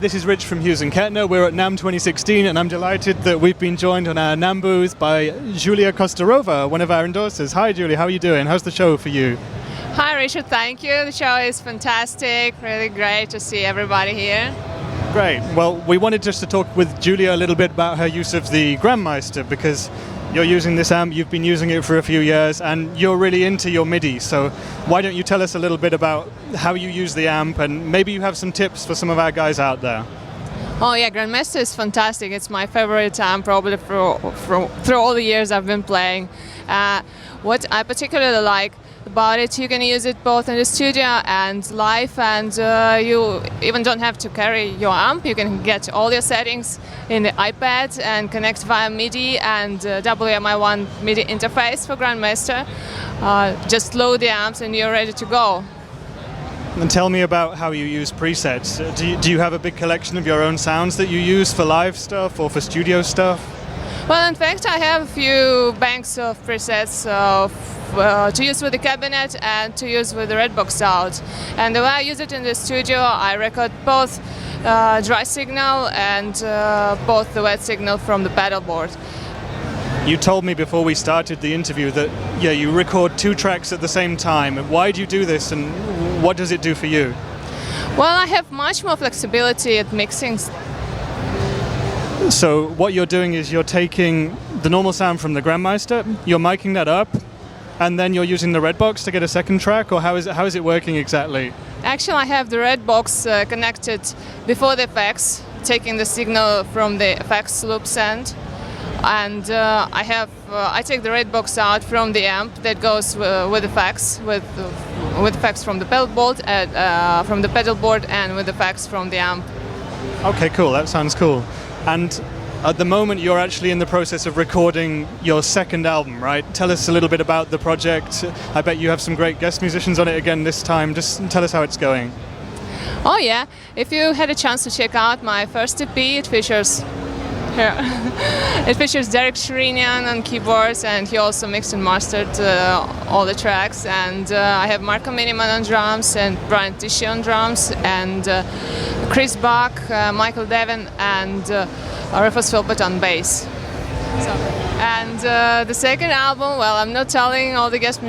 this is Rich from Hughes Kettner. We're at NAMM 2016 and I'm delighted that we've been joined on our NAMM booth by Julia Kosterova, one of our endorsers. Hi Julia, how are you doing? How's the show for you? Hi Richard, thank you. The show is fantastic, really great to see everybody here. Great. Well, we wanted just to talk with Julia a little bit about her use of the GrandMeister, because you're using this amp, you've been using it for a few years, and you're really into your MIDI. So why don't you tell us a little bit about how you use the amp, and maybe you have some tips for some of our guys out there. Oh yeah, GrandMeister is fantastic. It's my favorite amp probably through all the years I've been playing. What I particularly like about it, you can use it both in the studio and live, and you even don't have to carry your amp. You can get all your settings in the iPad and connect via MIDI and WMI1 MIDI interface for GrandMeister. Just load the amps and you're ready to go. And tell me about how you use presets. Do you have a big collection of your own sounds that you use for live stuff or for studio stuff? Well, in fact, I have a few banks of presets to use with the cabinet and to use with the Redbox out. And the way I use it in the studio, I record both dry signal and both the wet signal from the pedal board. You told me before we started the interview that you record 2 tracks at the same time. Why do you do this, and what does it do for you? Well, I have much more flexibility at mixing. So what you're doing is you're taking the normal sound from the GrandMeister, you're miking that up, and then you're using the Redbox to get a second track, or how is it working exactly? Actually, I have the Redbox connected before the effects, taking the signal from the effects loops end, and I take the Redbox out from the amp that goes with effects, with effects from the pedal board, and with effects from the amp. Okay, cool. That sounds cool. And at the moment, you're actually in the process of recording your second album, right? Tell us a little bit about the project. I bet you have some great guest musicians on it again this time. Just tell us how it's going. Oh yeah, if you had a chance to check out my first EP, it features Derek Sherinian on keyboards, and he also mixed and mastered all the tracks. And I have Marco Miniman on drums, and Brian Tichy on drums, and Chris Bach, Michael Devin, and Rufus Philpott on bass. And the second album, well, I'm not telling who all the guest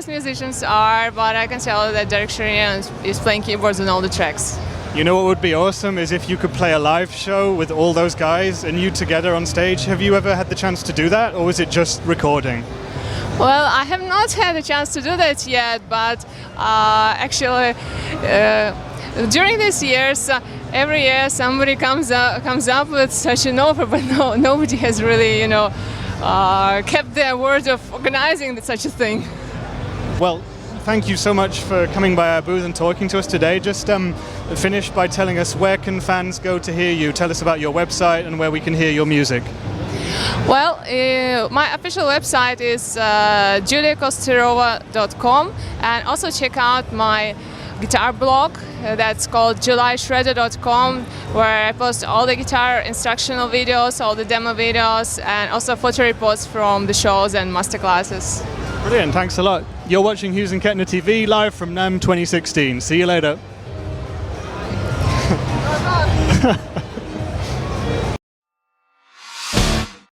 musicians are, but I can tell you that Derek Sherinian is playing keyboards on all the tracks. You know what would be awesome is if you could play a live show with all those guys and you together on stage. Have you ever had the chance to do that, or is it just recording? Well, I have not had a chance to do that yet, but actually during these years, every year somebody comes up with such an offer, but nobody has really, kept their word of organizing such a thing. Well, thank you so much for coming by our booth and talking to us today. Just finish by telling us, where can fans go to hear you? Tell us about your website and where we can hear your music. Well, my official website is juliakosterova.com, and also check out my guitar blog that's called julyshredder.com, where I post all the guitar instructional videos, all the demo videos, and also photo reports from the shows and masterclasses. Brilliant, thanks a lot. You're watching Hughes Kettner TV live from NAMM 2016. See you later.